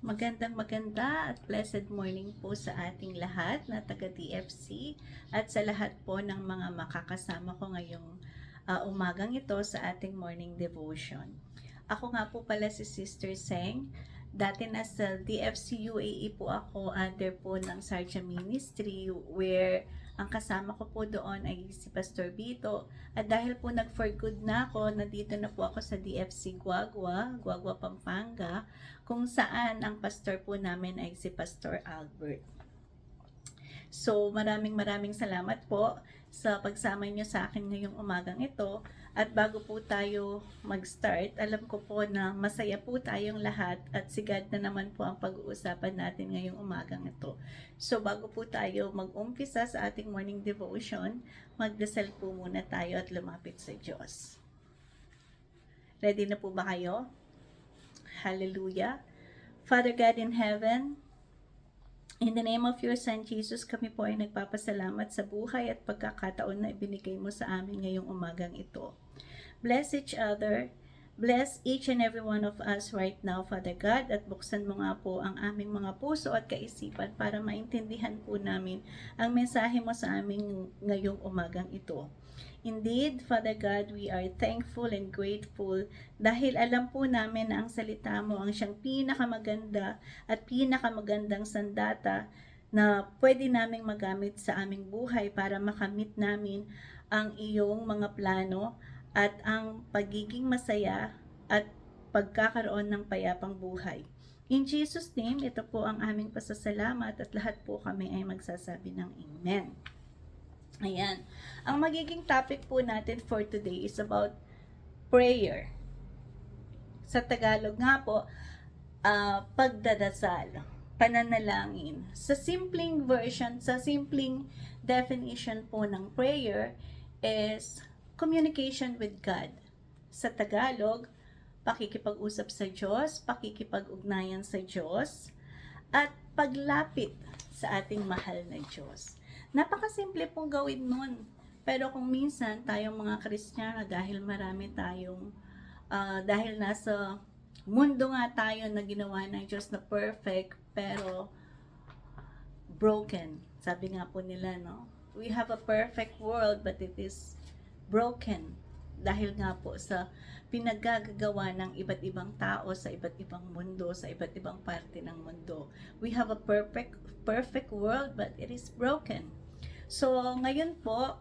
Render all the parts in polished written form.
Magandang at blessed morning po sa ating lahat na taga-DFC at sa lahat po ng mga makakasama ko ngayong umagang ito sa ating morning devotion. Ako nga po pala si Sister Seng. Dati nasa DFC UAE po ako under po ng Sarja Ministry where ang kasama ko po doon ay si Pastor Vito. At dahil po nag-for good na ako, nandito na po ako sa DFC Guagua, Pampanga, kung saan ang pastor po namin ay si Pastor Albert. So, maraming salamat po sa pagsama niyo sa akin ngayong umagang ito. At bago po tayo mag-start, alam ko po na masaya po tayong lahat at si God na naman po ang pag-uusapan natin ngayong umagang ito. So, bago po tayo mag-umpisa sa ating morning devotion, magdasal po muna tayo at lumapit sa Diyos. Ready na po ba kayo? Hallelujah! Father God in heaven, in the name of your Son Jesus, kami po ay nagpapasalamat sa buhay at pagkakataon na ibinigay mo sa amin ngayong umagang ito. Bless each other, bless each and every one of us right now, Father God, at buksan mo nga po ang aming mga puso at kaisipan para maintindihan po namin ang mensahe mo sa amin ngayong umagang ito. Indeed, Father God, we are thankful and grateful dahil alam po namin na ang salita mo ang siyang pinakamaganda at pinakamagandang sandata na pwede naming magamit sa aming buhay para makamit namin ang iyong mga plano at ang pagiging masaya at pagkakaroon ng payapang buhay. In Jesus' name, ito po ang aming pasasalamat at lahat po kami ay magsasabi ng Amen. Ayan. Ang magiging topic po natin for today is about prayer. Sa Tagalog nga po, pagdadasal, pananalangin. Sa simpleng version, sa simpleng definition po ng prayer is communication with God. Sa Tagalog, pakikipag-usap sa Diyos, pakikipag-ugnayan sa Diyos, at paglapit sa ating mahal na Diyos. Napakasimple pong gawin nun. Pero kung minsan tayong mga Kristiyano, dahil marami tayong, dahil nasa mundo nga tayo na ginawa ng Diyos na perfect, pero broken. Sabi nga po nila, no? We have a perfect world, but it is broken. Dahil nga po sa pinagagagawa ng iba't ibang tao sa iba't ibang mundo, sa iba't ibang parte ng mundo. We have a perfect world, but it is broken. So, ngayon po,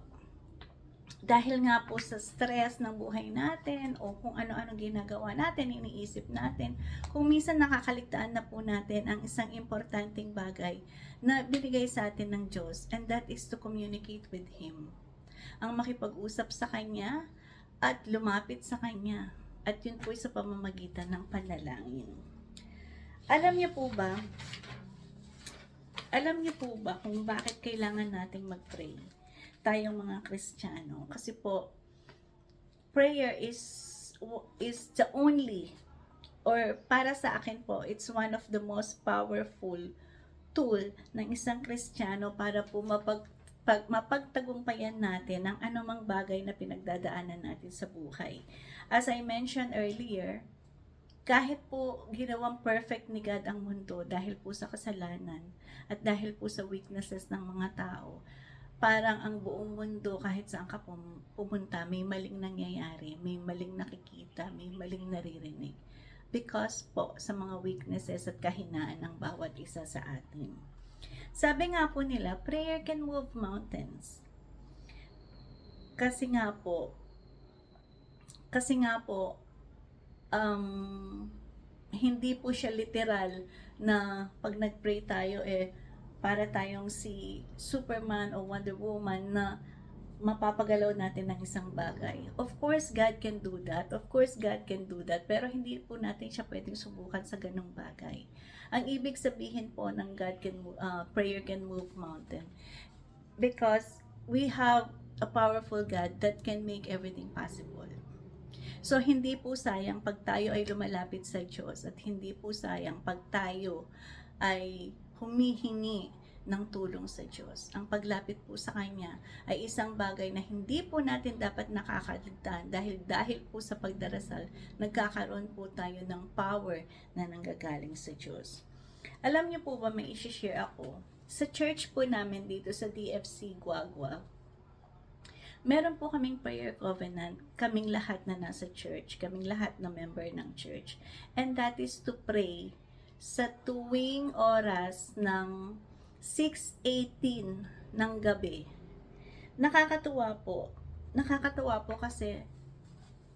dahil nga po sa stress ng buhay natin o kung ano-ano ginagawa natin, iniisip natin, kung minsan nakakaligtaan na po natin ang isang importanteng bagay na binigay sa atin ng Diyos, and that is to communicate with Him. Ang makipag-usap sa Kanya at lumapit sa Kanya. At yun po sa pamamagitan ng panalangin. Alam niyo po ba kung bakit kailangan nating mag-pray? Tayong mga Kristiyano. Kasi po, prayer is the only, or para sa akin po, it's one of the most powerful tool ng isang Kristiyano para po mapagtagumpayan natin ang anumang bagay na pinagdadaanan natin sa buhay. As I mentioned earlier, kahit po ginawang perfect ni God ang mundo dahil po sa kasalanan at dahil po sa weaknesses ng mga tao, parang ang buong mundo kahit saan ka pumunta, may maling nangyayari, may maling nakikita, may maling naririnig. Because po sa mga weaknesses at kahinaan ng bawat isa sa atin. Sabi nga po nila, prayer can move mountains. Kasi nga po, hindi po siya literal na pag nag-pray tayo para tayong si Superman o Wonder Woman na mapapagalaw natin ng isang bagay. Of course, God can do that. Pero hindi po natin siya pwedeng subukan sa ganung bagay. Ang ibig sabihin po ng prayer can move mountain. Because we have a powerful God that can make everything possible. So, hindi po sayang pag tayo ay lumalapit sa Diyos at hindi po sayang pag tayo ay humihingi ng tulong sa Diyos. Ang paglapit po sa Kanya ay isang bagay na hindi po natin dapat nakakaligtaan dahil po sa pagdarasal, nagkakaroon po tayo ng power na nanggagaling sa Diyos. Alam niyo po ba, may i-share ako. Sa church po namin dito sa DFC Guagua, meron po kaming prayer covenant, kaming lahat na nasa church, kaming lahat na member ng church. And that is to pray sa tuwing oras ng 6:18 ng gabi. Nakakatuwa po. Nakakatuwa po kasi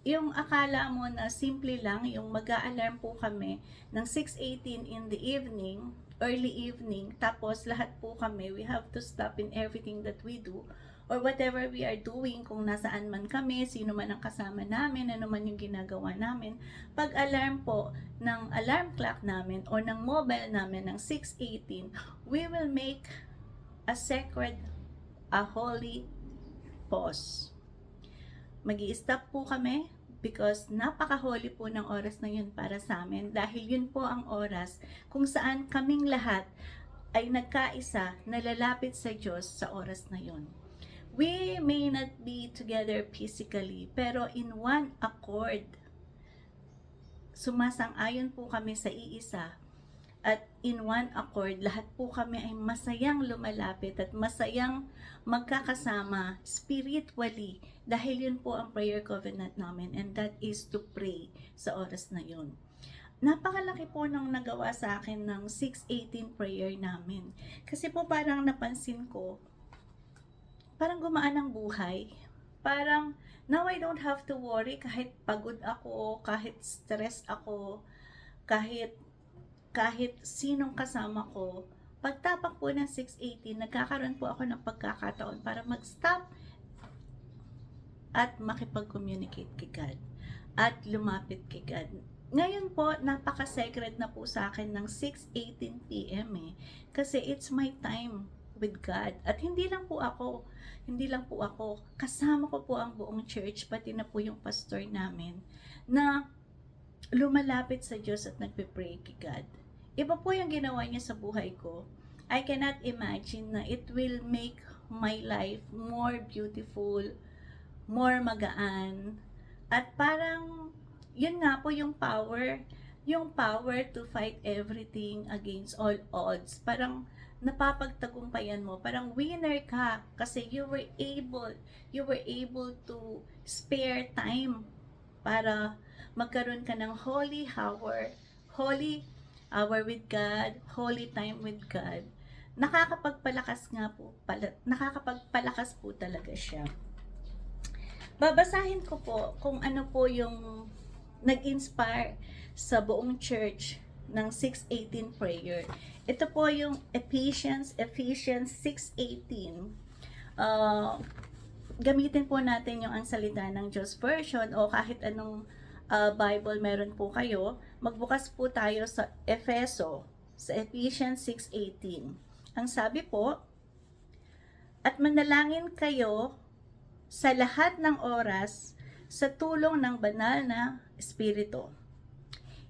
yung akala mo na simple lang, yung mag-a-alarm po kami ng 6:18 in the evening, early evening, tapos lahat po kami, we have to stop in everything that we do, or whatever we are doing, kung nasaan man kami, sino man ang kasama namin, ano man yung ginagawa namin. Pag alarm po ng alarm clock namin o ng mobile namin ng 6:18, we will make a sacred, a holy pause. Mag-i-stop po kami because napaka-holy po ng oras na yun para sa amin, dahil yun po ang oras kung saan kaming lahat ay nagkaisa na lalapit sa Diyos sa oras na yun. We may not be together physically, pero in one accord, sumasang-ayon po kami sa iisa, at in one accord, lahat po kami ay masayang lumalapit at masayang magkakasama spiritually, dahil yun po ang prayer covenant namin, and that is to pray sa oras na yun. Napakalaki po nang nagawa sa akin ng 6:18 prayer namin. Kasi po parang napansin ko, parang gumaan ang buhay. Parang now I don't have to worry kahit pagod ako, kahit stress ako, kahit sinong kasama ko. Pagtapak po ng 6:18, nagkakaroon po ako ng pagkakataon para mag-stop at makipag-communicate kay God at lumapit kay God. Ngayon po, napaka-sacred na po sa akin ng 6:18 PM kasi it's my time with God. At hindi lang po ako, kasama ko po ang buong church, pati na po yung pastor namin, na lumalapit sa Diyos at nagpe-pray kay God. Iba po yung ginawa niya sa buhay ko. I cannot imagine na it will make my life more beautiful, more magaan, at parang yun nga po yung power to fight everything against all odds. Parang napapagtagumpayan mo, parang winner ka kasi you were able to spare time para magkaroon ka ng holy hour with God, holy time with God. Nakakapagpalakas po talaga siya. Babasahin ko po kung ano po yung nag-inspire sa buong church ng 6:18 prayer. Ito po yung Ephesians 6:18. Gamitin po natin yung ang salita ng Diyos version o kahit anong Bible meron po kayo. Magbukas po tayo sa Ephesians 6:18. Ang sabi po, at manalangin kayo sa lahat ng oras sa tulong ng banal na Espiritu.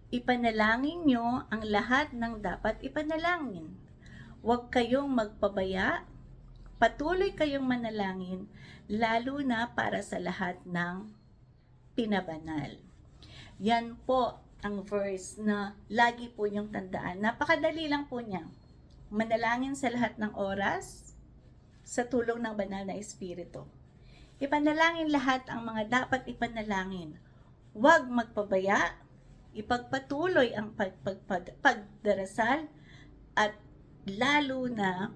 Ipanalangin nyo ang lahat ng dapat ipanalangin. Huwag kayong magpabaya, patuloy kayong manalangin, lalo na para sa lahat ng pinabanal. Yan po ang verse na lagi po yung tandaan. Napakadali lang po niya. Manalangin sa lahat ng oras sa tulong ng banal na Espiritu. Ipanalangin lahat ang mga dapat ipanalangin. Huwag magpabaya, ipagpatuloy ang pagdarasal, at lalo na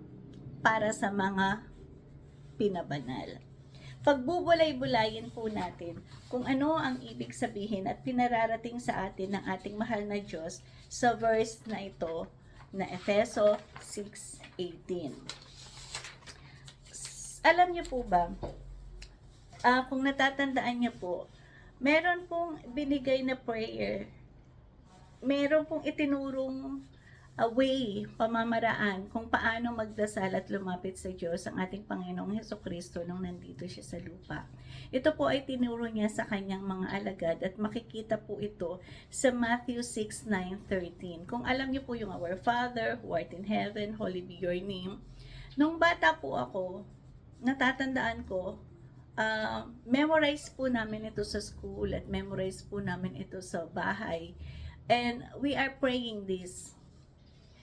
para sa mga pinabanal. Pagbubulay-bulayin po natin kung ano ang ibig sabihin at pinararating sa atin ng ating mahal na Diyos sa verse na ito na Efeso 6:18. Alam niyo po ba, kung natatandaan niyo po, meron pong binigay na prayer, meron pong itinurong way, pamamaraan kung paano magdasal at lumapit sa Diyos ang ating Panginoong Hesukristo nung nandito siya sa lupa. Ito po ay tinuro niya sa kanyang mga alagad at makikita po ito sa Matthew 6:9-13. Kung alam niyo po yung Our Father, who art in heaven, holy be your name. Nung bata po ako, natatandaan ko, memorize po namin ito sa school at memorize po namin ito sa bahay. And we are praying this.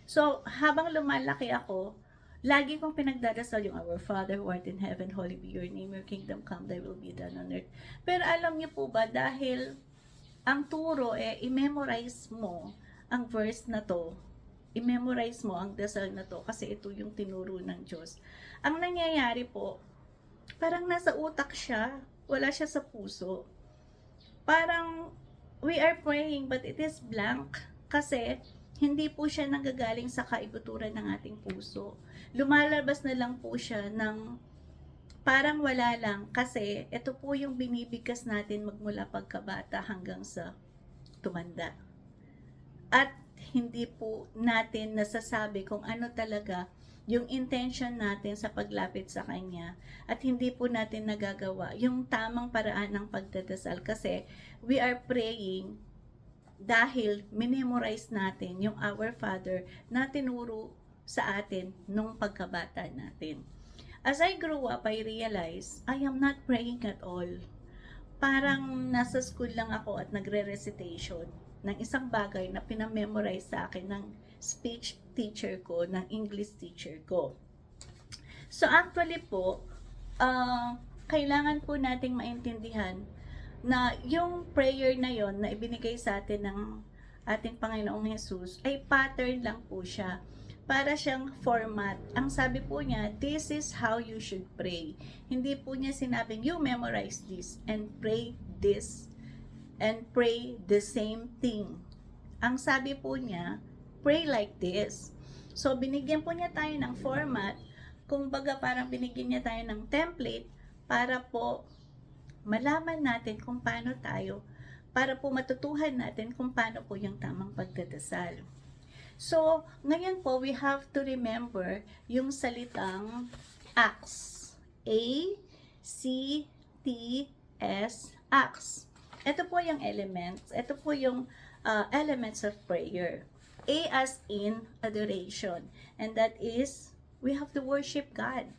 So, habang lumalaki ako, lagi kong pinagdadasal yung Our Father who art in heaven, holy be your name, your kingdom come, thy will be done on earth. Pero alam niyo po ba, dahil ang turo i-memorize mo ang verse na to, i-memorize mo ang dasal na to, kasi ito yung tinuro ng Diyos. Ang nangyayari po, parang nasa utak siya, wala siya sa puso. Parang we are praying but it is blank kasi hindi po siya nanggagaling sa kaibuturan ng ating puso. Lumalabas na lang po siya ng parang wala lang kasi ito po yung binibigkas natin magmula pagkabata hanggang sa tumanda. At hindi po natin nasasabi kung ano talaga yung intention natin sa paglapit sa Kanya, at hindi po natin nagagawa yung tamang paraan ng pagdadasal kasi we are praying dahil memorize natin yung Our Father na tinuro sa atin nung pagkabata natin. As I grew up, I realized I am not praying at all. Parang nasa school lang ako at nagre-recitation ng isang bagay na pinamemorize sa akin ng speech teacher ko, ng English teacher ko. So actually po, kailangan po nating maintindihan na yung prayer na yon na ibinigay sa atin ng ating Panginoong Jesus ay pattern lang po siya. Para siyang format. Ang sabi po niya, this is how you should pray. Hindi po niya sinabing, you memorize this and pray this and pray the same thing. Ang sabi po niya, pray like this. So, binigyan po niya tayo ng format, kung baga parang binigyan niya tayo ng template para po malaman natin kung paano tayo, para po matutuhan natin kung paano po yung tamang pagdadasal. So, ngayon po, we have to remember yung salitang acts. A-C-T-S, acts. Ito po yung elements. Ito po yung elements of prayer. A as in adoration. And that is, we have to worship God.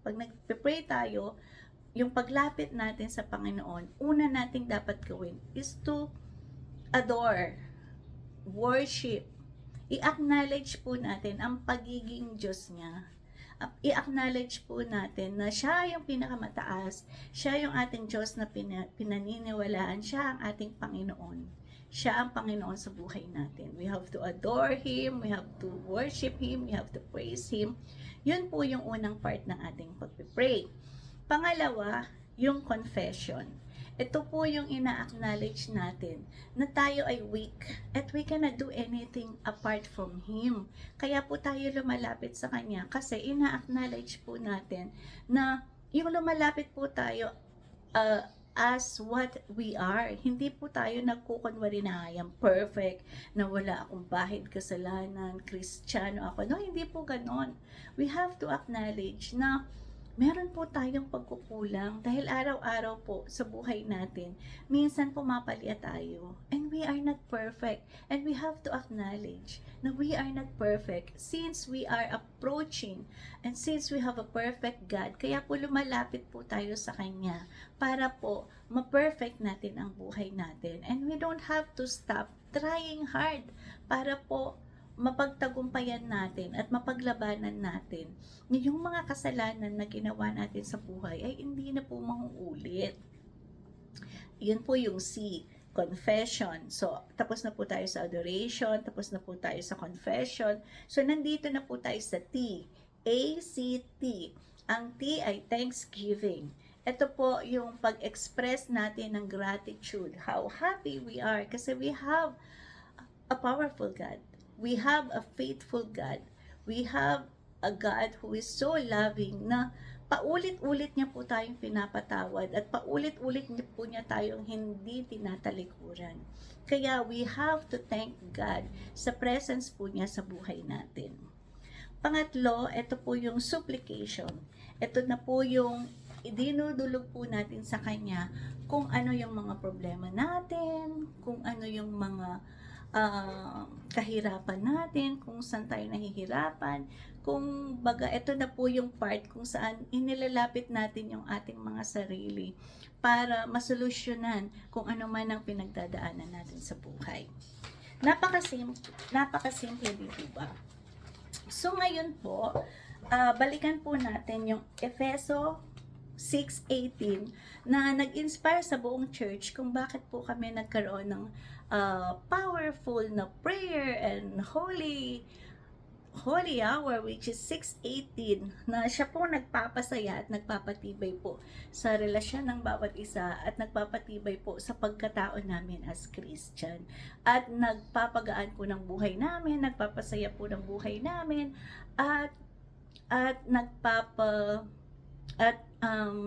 Pag nagpe-pray tayo, yung paglapit natin sa Panginoon, una nating dapat gawin is to adore, worship. I-acknowledge po natin ang pagiging Diyos niya. I-acknowledge po natin na siya yung pinakamataas, siya yung ating Diyos na pinaniniwalaan, siya ang ating Panginoon. Siya ang Panginoon sa buhay natin. We have to adore Him, we have to worship Him, we have to praise Him. Yun po yung unang part ng ating pag-pray. Pangalawa, yung confession. Ito po yung ina-acknowledge natin na tayo ay weak at we cannot do anything apart from Him. Kaya po tayo lumalapit sa Kanya kasi ina-acknowledge po natin na yung lumalapit po tayo as what we are. Hindi po tayo nagkukunwari na I am perfect, na wala akong bahid kasalanan, Kristiyano ako. No, hindi po ganon. We have to acknowledge na meron po tayong pagkukulang dahil araw-araw po sa buhay natin, minsan pumapalya tayo and we are not perfect, and we have to acknowledge na we are not perfect since we are approaching and since we have a perfect God. Kaya po lumalapit po tayo sa Kanya para po ma-perfect natin ang buhay natin, and we don't have to stop trying hard para po mapagtagumpayan natin at mapaglabanan natin yung mga kasalanan na ginawa natin sa buhay ay hindi na po mauulit. Yun po yung C, confession. So, tapos na po tayo sa adoration, tapos na po tayo sa confession. So, nandito na po tayo sa T, A-C-T. Ang T ay thanksgiving. Ito po yung pag-express natin ng gratitude. How happy we are kasi we have a powerful God. We have a faithful God. We have a God who is so loving na paulit-ulit niya po tayong pinapatawad at paulit-ulit niya po niya tayong hindi tinatalikuran. Kaya we have to thank God sa presence po niya sa buhay natin. Pangatlo, ito po yung supplication. Ito na po yung idinudulog po natin sa Kanya kung ano yung mga problema natin, kung ano yung mga kahirapan natin, kung saan tayo nahihirapan, kung baga ito na po yung part kung saan inilalapit natin yung ating mga sarili para masolusyonan kung ano man ang pinagdadaanan natin sa buhay. Napakasimple dito ba? So ngayon po, balikan po natin yung Efeso 6:18 na nag-inspire sa buong church kung bakit po kami nagkaroon ng powerful na prayer and holy hour, which is 6:18, na siya po nagpapasaya at nagpapatibay po sa relasyon ng bawat isa at nagpapatibay po sa pagkatao namin as Christian. At nagpapagaan po ng buhay namin, nagpapasaya po ng buhay namin, at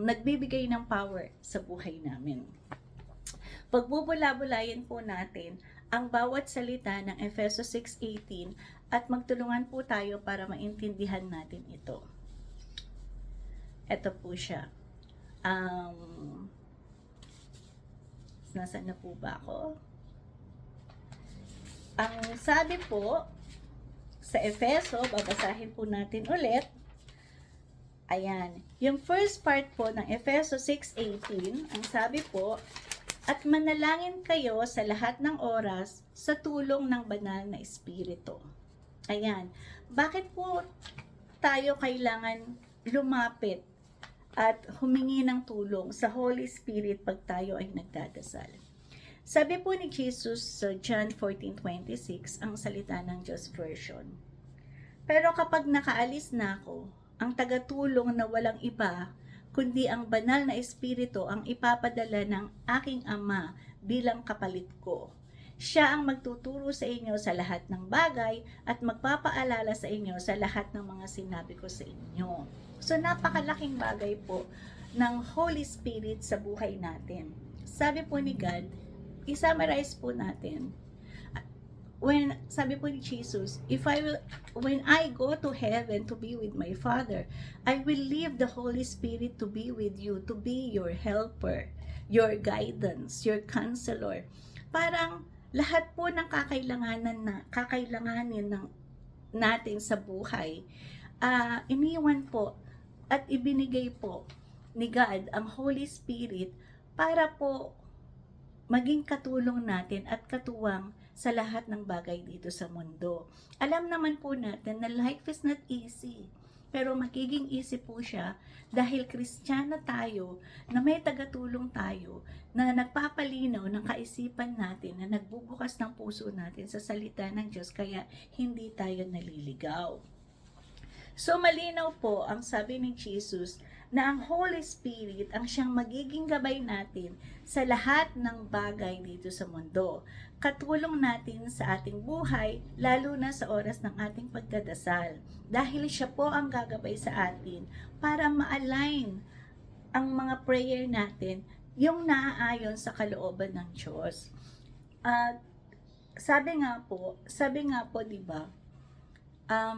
nagbibigay ng power sa buhay namin. Pagbubula-bulayin po natin ang bawat salita ng Efeso 6:18 at magtulungan po tayo para maintindihan natin ito. Ito po siya. Nasaan na po ba ako? Ang sabi po sa Efeso, babasahin po natin ulit. Ayan. Yung first part po ng Efeso 6:18, ang sabi po, at manalangin kayo sa lahat ng oras sa tulong ng banal na Espiritu. Ayan. Bakit po tayo kailangan lumapit at humingi ng tulong sa Holy Spirit pag tayo ay nagdadasal? Sabi po ni Jesus sa John 14:26, ang salita ng Diyos version. Pero kapag nakaalis na ako, ang tagatulong na walang iba, kundi ang banal na Espiritu ang ipapadala ng aking Ama bilang kapalit ko. Siya ang magtuturo sa inyo sa lahat ng bagay at magpapaalala sa inyo sa lahat ng mga sinabi ko sa inyo. So napakalaking bagay po ng Holy Spirit sa buhay natin. Sabi po ni God, i-summarize po natin. Sabi po ni Jesus, when I go to heaven to be with my Father, I will leave the Holy Spirit to be with you, to be your helper, your guidance, your counselor. Parang lahat po ng kakailanganin natin sa buhay, iniwan po at ibinigay po ni God ang Holy Spirit para po maging katulong natin at katuwang sa lahat ng bagay dito sa mundo. Alam naman po natin na life is not easy, pero magiging easy po siya dahil Kristiyano tayo, na may tagatulong tayo, na nagpapalinaw ng kaisipan natin, na nagbubukas ng puso natin sa salita ng Diyos, kaya hindi tayo naliligaw. So malinaw po ang sabi ni Jesus na ang Holy Spirit ang siyang magiging gabay natin sa lahat ng bagay dito sa mundo. Katulong natin sa ating buhay, lalo na sa oras ng ating pagdadasal. Dahil siya po ang gagabay sa atin para ma-align ang mga prayer natin yung naaayon sa kalooban ng Diyos. Sabi nga po, 'di ba?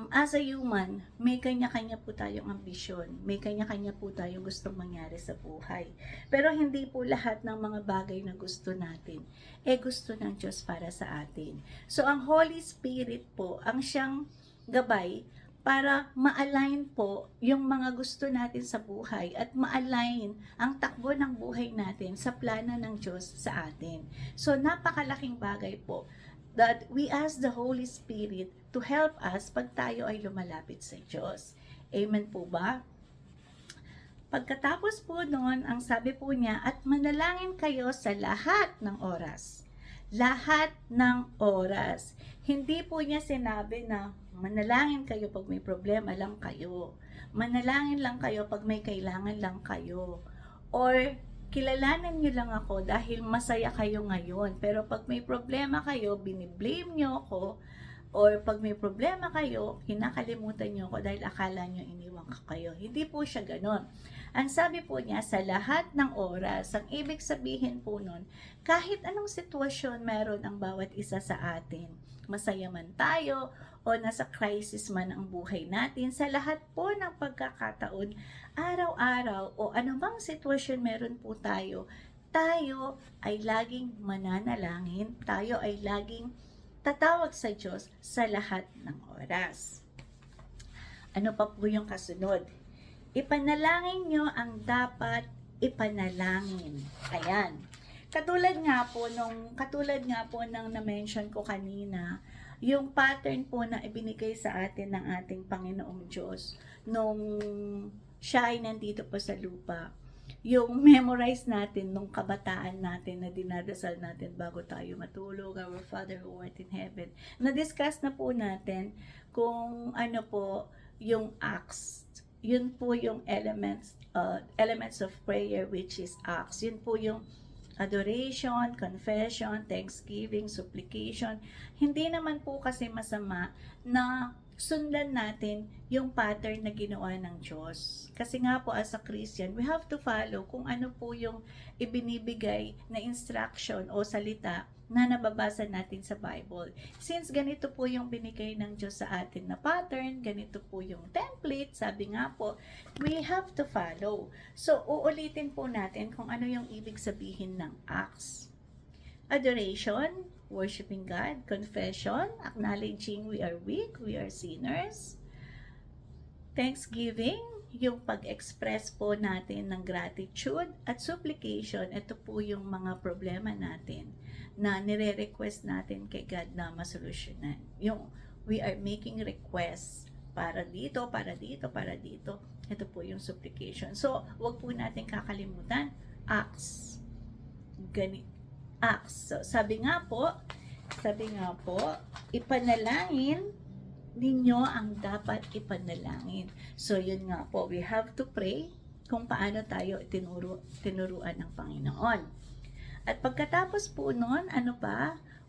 As a human, may kanya-kanya po tayong ambisyon, may kanya-kanya po tayong gustong mangyari sa buhay. Pero hindi po lahat ng mga bagay na gusto natin, gusto ng Diyos para sa atin. So, ang Holy Spirit po, ang siyang gabay para ma-align po yung mga gusto natin sa buhay at ma-align ang takbo ng buhay natin sa plano ng Diyos sa atin. So, napakalaking bagay po that we ask the Holy Spirit to help us pag tayo ay lumalapit sa Diyos. Amen po ba? Pagkatapos po noon, ang sabi po niya, at manalangin kayo sa lahat ng oras. Lahat ng oras. Hindi po niya sinabi na manalangin kayo pag may problema lang kayo. Manalangin lang kayo pag may kailangan lang kayo. Or kilalanin nyo lang ako dahil masaya kayo ngayon. Pero pag may problema kayo, biniblame nyo ako. Or pag may problema kayo, kinakalimutan nyo ako dahil akala nyo iniwan ko kayo. Hindi po siya ganon. Ang sabi po niya, sa lahat ng oras, ang ibig sabihin po nun, kahit anong sitwasyon meron ang bawat isa sa atin, masaya man tayo o nasa crisis man ang buhay natin, sa lahat po ng pagkakataon, araw-araw o anumang sitwasyon meron po tayo ay laging mananalangin, tayo ay laging tatawag sa Diyos sa lahat ng oras. Ano pa po yung kasunod? Ipanalangin nyo ang dapat ipanalangin. Ayan. Katulad nga po ng na-mention ko kanina, yung pattern po na ibinigay sa atin ng ating Panginoong Diyos nung siya ay nandito pa sa lupa. Yung memorize natin nung kabataan natin na dinadasal natin bago tayo matulog, Our Father who art in heaven. Na-discuss na po natin kung ano po yung acts. Yun po yung elements of prayer, which is acts. Yun po yung adoration, confession, thanksgiving, supplication. Hindi naman po kasi masama na sundan natin yung pattern na ginawa ng Diyos. Kasi nga po as a Christian, we have to follow kung ano po yung ibinibigay na instruction o salita na nababasa natin sa Bible. Since ganito po yung binigay ng Diyos sa atin na pattern, ganito po yung template, sabi nga po, we have to follow. So, uulitin po natin kung ano yung ibig sabihin ng acts. Adoration, worshiping God. Confession, acknowledging we are weak, we are sinners. Thanksgiving, yung pag-express po natin ng gratitude. At supplication, ito po yung mga problema natin na nire-request natin kay God na masolusyonan. Yung we are making requests para dito, para dito, para dito. Ito po yung supplication. So, wag po natin kakalimutan, acts. Acts. So, sabi nga po, ipanalangin ninyo ang dapat ipanalangin. So, yun nga po, we have to pray kung paano tayo tinuruan ng Panginoon. At pagkatapos po nun,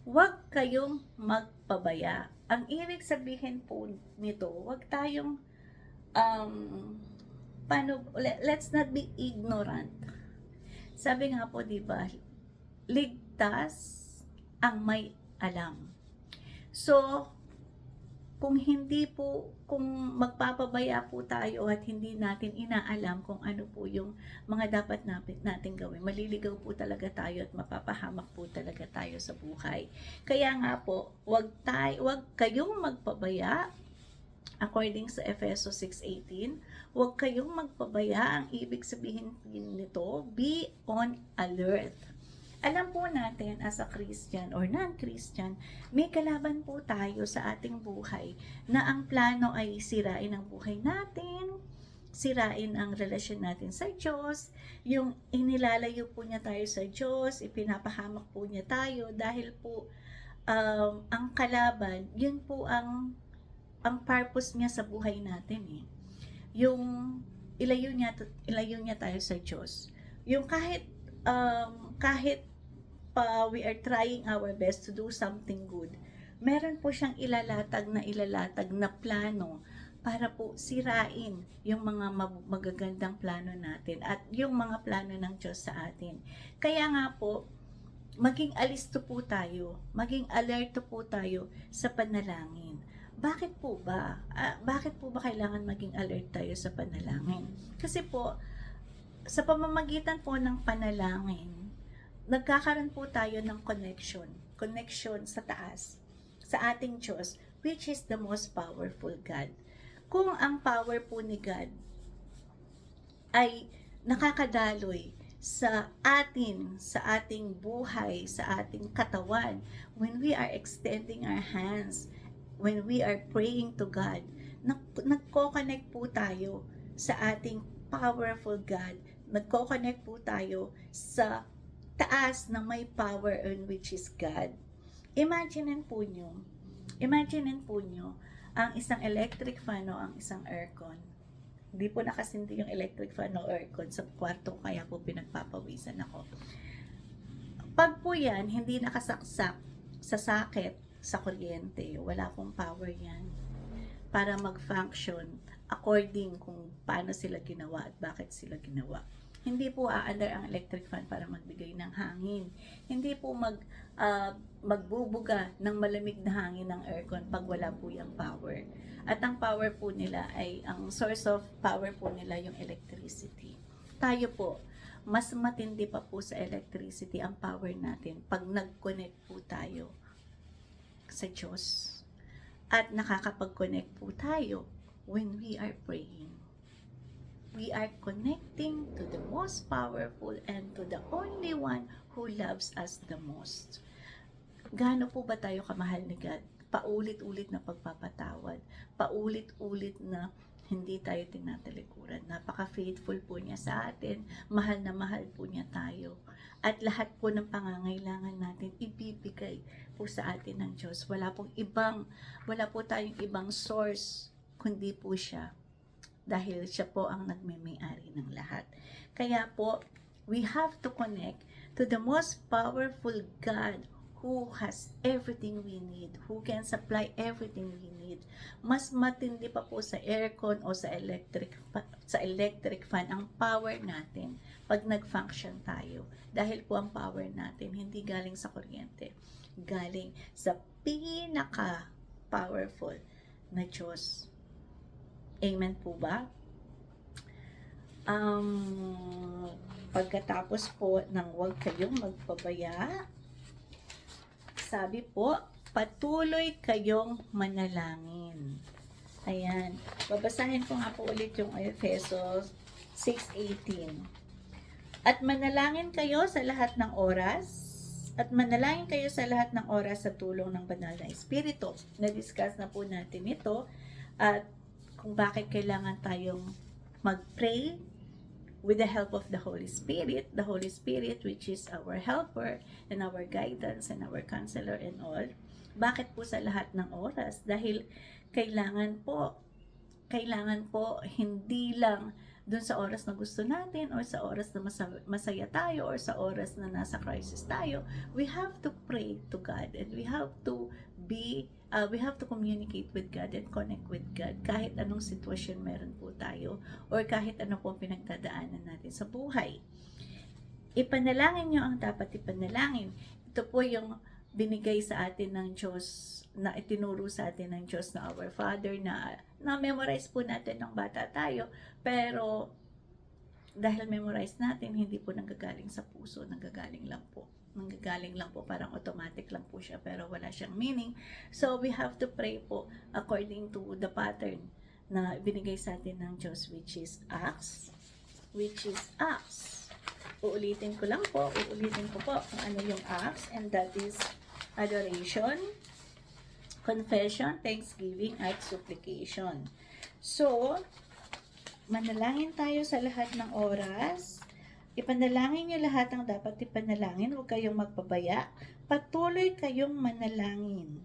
huwag kayong magpabaya. Ang ibig sabihin po nito, huwag tayong, let's not be ignorant. Sabi nga po, di ba, ligtas ang may alam. So, kung magpapabaya po tayo at hindi natin inaalam kung ano po yung mga dapat natin gawin, maliligaw po talaga tayo at mapapahamak po talaga tayo sa buhay. Kaya nga po, wag kayong magpabaya, according sa Efeso 6:18, wag kayong magpabaya. Ang ibig sabihin nito, be on alert. Alam po natin as a Christian or non-Christian, may kalaban po tayo sa ating buhay na ang plano ay sirain ang buhay natin, sirain ang relasyon natin sa Diyos, yung inilalayo po niya tayo sa Diyos, ipinapahamak po niya tayo dahil po ang kalaban, yun po ang purpose niya sa buhay natin eh. Yung ilayo niya tayo sa Diyos. Yung kahit we are trying our best to do something good, meron po siyang ilalatag na plano para po sirain yung mga magagandang plano natin at yung mga plano ng Diyos sa atin. Kaya nga po, maging alisto po tayo, maging alerto po tayo sa panalangin. Bakit po ba kailangan maging alert tayo sa panalangin? Kasi po, sa pamamagitan po ng panalangin, nagkakaroon po tayo ng connection sa taas, sa ating Diyos, which is the most powerful God. Kung ang power po ni God ay nakakadaloy sa ating buhay, sa ating katawan, when we are extending our hands, when we are praying to God, nagko-connect po tayo sa ating powerful God, nagko-connect po tayo sa taas na may power on which is God. Imaginin po nyo ang isang electric fan o ang isang aircon. Hindi po nakasindi yung electric fan o aircon sa kwarto, kaya po pinagpapawisan ako. Pag po yan, hindi nakasaksak sa socket, sa kuryente, wala pong power yan para mag-function according kung paano sila ginawa at bakit sila ginawa. Hindi po aandar ang electric fan para magbigay ng hangin. Hindi po magbubuga ng malamig na hangin ng aircon pag wala po yung power. At ang power po nila ang source of power po nila yung electricity. Tayo po, mas matindi pa po sa electricity ang power natin pag nag-connect po tayo sa Diyos. At nakakapag-connect po tayo when we are praying. we are connecting to the most powerful and to the only one who loves us the most. Gaano po ba tayo kamahal ni God? Paulit-ulit na pagpapatawad, paulit-ulit na hindi tayo tinatalikuran. Napaka-faithful po niya sa atin, mahal na mahal po niya tayo. At lahat po ng pangangailangan natin ibibigay po sa atin ng Diyos. Wala po tayong ibang source kundi po siya. Dahil siya po ang nagme-may-ari ng lahat. Kaya po, we have to connect to the most powerful God who has everything we need, who can supply everything we need. Mas matindi pa po sa aircon o sa electric fan ang power natin pag nag-function tayo. Dahil po ang power natin hindi galing sa kuryente, galing sa pinaka-powerful na Diyos. Amen po ba? Pagkatapos po ng huwag kayong magpabaya, sabi po, patuloy kayong manalangin. Ayan. Babasahin ko nga po ulit yung Efesos 6:18. At manalangin kayo sa lahat ng oras, at manalangin kayo sa lahat ng oras sa tulong ng banal na Espiritu. Na-discuss na po natin ito at kung bakit kailangan tayong mag-pray with the help of the Holy Spirit which is our helper and our guidance and our counselor and all. Bakit po sa lahat ng oras? Dahil kailangan po hindi lang dun sa oras na gusto natin or sa oras na masaya tayo or sa oras na nasa crisis tayo. We have to pray to God and we have to communicate with God and connect with God kahit anong sitwasyon meron po tayo or kahit ano po pinagdadaanan natin sa buhay. Ipanalangin nyo ang dapat ipanalangin. Ito po yung binigay sa atin ng Diyos, na itinuro sa atin ng Diyos na our Father, na memorize po natin ng bata tayo, pero dahil memorize natin, hindi po nanggagaling sa puso, nanggagaling lang po, parang automatic lang po siya, pero wala siyang meaning. So we have to pray po according to the pattern na binigay sa atin ng Diyos, which is Acts. Uulitin ko po kung ano yung Acts, and that is adoration, confession, thanksgiving, at supplication. So, manalangin tayo sa lahat ng oras. Ipanalangin niyo lahat ang dapat ipanalangin. Huwag kayong magpabaya. Patuloy kayong manalangin.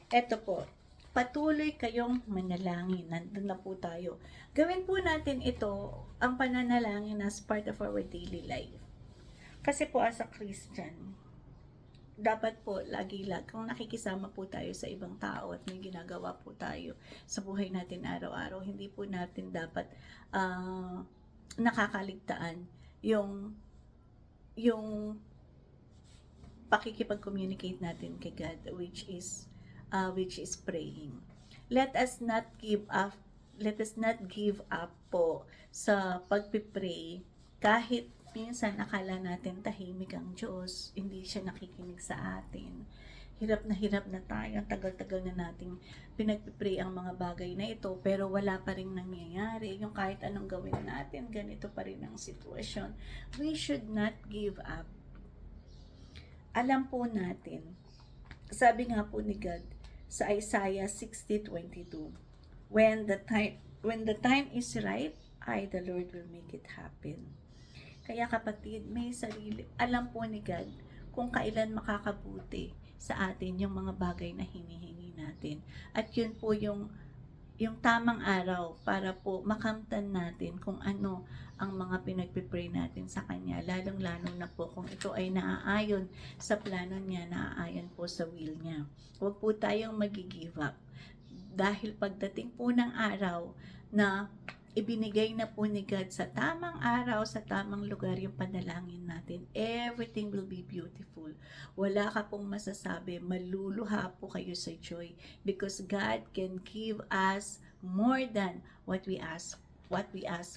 Eto po, patuloy kayong manalangin. Nandun na po tayo. Gawin po natin ito, ang pananalangin as part of our daily life. Kasi po as a Christian, dapat po kung nakikisama po tayo sa ibang tao at may ginagawa po tayo sa buhay natin araw-araw, hindi po natin dapat nakakaligtaan yung pakikipag-communicate natin kay God, which is praying. Let us not give up po sa pagpipray kahit minsan akala natin tahimik ang Diyos, hindi siya nakikinig sa atin. Hirap na tayo, tagal-tagal na nating pinagpipray ang mga bagay na ito, pero wala pa rin nangyayari. Yung kahit anong gawin natin, ganito pa rin ang sitwasyon. We should not give up. Alam po natin, sabi nga po ni God sa Isaiah 60:22, when the time is right, the Lord will make it happen. Kaya kapatid, alam po ni God kung kailan makakabuti sa atin yung mga bagay na hinihingi natin. At yun po yung tamang araw para po makamtan natin kung ano ang mga pinagpipray natin sa Kanya. Lalong-lalo na po kung ito ay naaayon sa plano niya, naaayon po sa will niya. Huwag po tayong mag-give up. Dahil pagdating po ng araw na ibinigay na po ni God sa tamang araw, sa tamang lugar yung panalangin natin, everything will be beautiful. Wala ka pong masasabi, maluluha po kayo sa joy because God can give us more than what we ask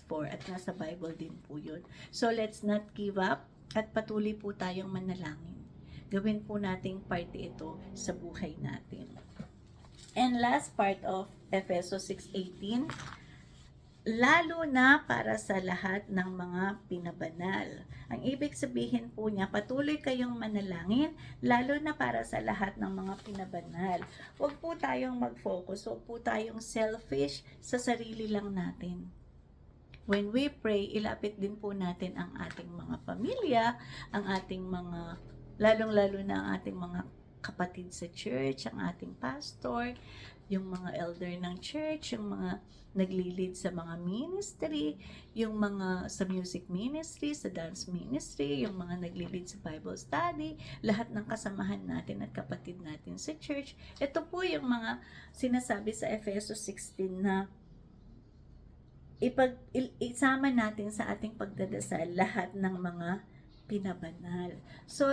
for, at nasa Bible din po yun. So let's not give up at patuloy po tayong manalangin. Gawin po nating parte ito sa buhay natin. And last part of Efesos 6:18, lalo na para sa lahat ng mga pinabanal. Ang ibig sabihin po niya, patuloy kayong manalangin, lalo na para sa lahat ng mga pinabanal. Huwag po tayong mag-focus, huwag po tayong selfish sa sarili lang natin. When we pray, ilapit din po natin ang ating mga pamilya, ang ating mga, lalong-lalo na ang ating mga kapatid sa church, ang ating pastor, yung mga elder ng church, yung mga nagli-lead sa mga ministry, yung mga sa music ministry, sa dance ministry, yung mga nagli-lead sa Bible study, lahat ng kasamahan natin at kapatid natin sa church. Ito po yung mga sinasabi sa Efesos 16 na isama natin sa ating pagdadasal lahat ng mga pinabanal. So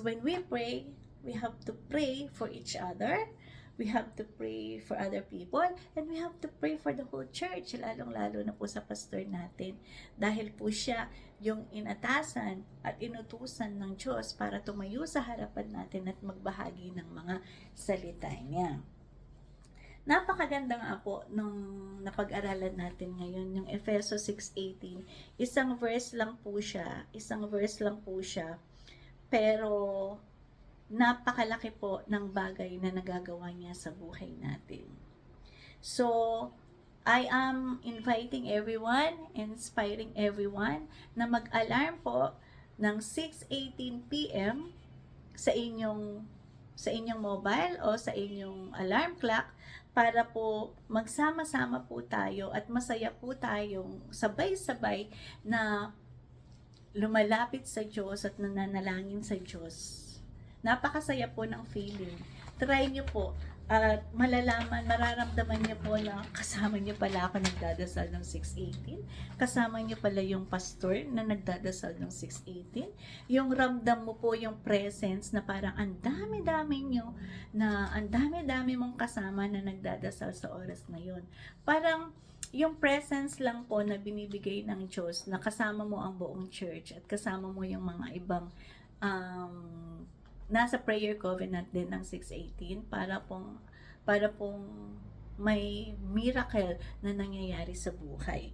when we pray, we have to pray for each other, we have to pray for other people, and we have to pray for the whole church, lalong-lalo na po sa pastor natin. Dahil po siya yung inatasan at inutusan ng Diyos para tumayo sa harapan natin at magbahagi ng mga salita niya. Napakaganda nga po nung napag-aralan natin ngayon, yung Efesos 6:18. Isang verse lang po siya, pero napakalaki po ng bagay na nagagawa niya sa buhay natin. So, I am inviting everyone, inspiring everyone na mag-alarm po ng 6:18 p.m. sa inyong mobile o sa inyong alarm clock para po magsama-sama po tayo at masaya po tayong sabay-sabay na lumalapit sa Diyos at nananalangin sa Diyos. Napakasaya po ng feeling. Try nyo po at mararamdaman nyo po na kasama nyo pala ako nagdadasal ng 6:18. Kasama nyo pala yung pastor na nagdadasal ng 6:18. Yung ramdam mo po yung presence na parang ang dami-dami mong kasama na nagdadasal sa oras na yun. Parang yung presence lang po na binibigay ng Diyos na kasama mo ang buong church at kasama mo yung mga ibang nasa prayer covenant din ng 6:18 para pong may miracle na nangyayari sa buhay.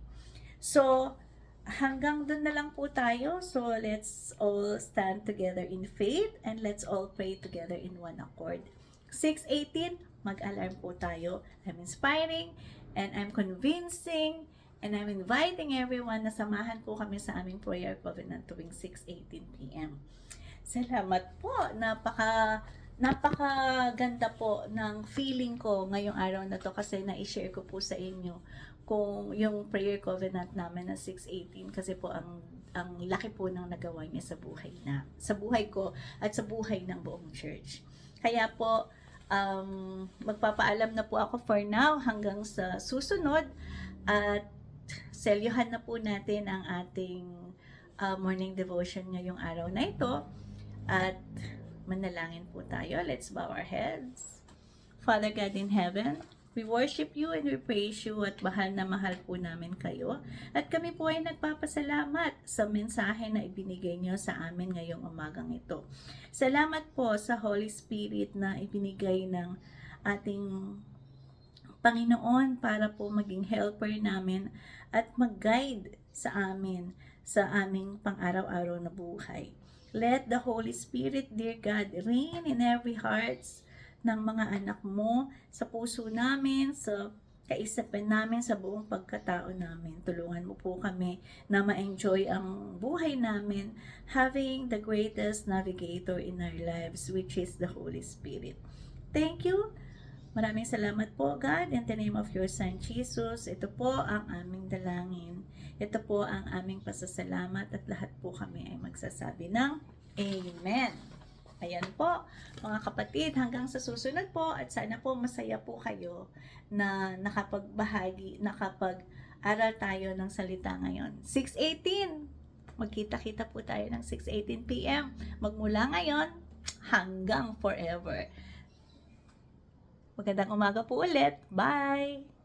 So, hanggang doon na lang po tayo. So, let's all stand together in faith and let's all pray together in one accord. 6:18, mag-alarm po tayo. I'm inspiring and I'm convincing and I'm inviting everyone na samahan po kami sa aming prayer covenant tuwing 6:18 p.m. Salamat po. Napakaganda po ng feeling ko ngayong araw na to kasi na-share ko po sa inyo kung yung prayer covenant namin na 6:18 kasi po ang laki po ng nagawa niya sa buhay ko at sa buhay ng buong church. Kaya po magpapaalam na po ako for now hanggang sa susunod at selyohan na po natin ang ating morning devotion ngayong araw na ito. At manalangin po tayo. Let's bow our heads. Father God in heaven, we worship you and we praise you at mahal po namin kayo. At kami po ay nagpapasalamat sa mensahe na ibinigay niyo sa amin ngayong umagang ito. Salamat po sa Holy Spirit na ibinigay ng ating Panginoon para po maging helper namin at mag-guide sa amin sa aming pang-araw-araw na buhay. Let the Holy Spirit, dear God, reign in every hearts ng mga anak mo, sa puso namin, sa kaisipan namin, sa buong pagkatao namin. Tulungan mo po kami na ma-enjoy ang buhay namin, having the greatest navigator in our lives, which is the Holy Spirit. Thank you. Maraming salamat po, God, in the name of your Son, Jesus. Ito po ang aming dalangin. Ito po ang aming pasasalamat at lahat po kami ay magsasabi ng Amen. Ayan po, mga kapatid, hanggang sa susunod po at sana po masaya po kayo na nakapag-aral tayo ng salita ngayon. 6:18, magkita-kita po tayo ng 6:18 p.m. Magmula ngayon hanggang forever. Magandang umaga po ulit. Bye!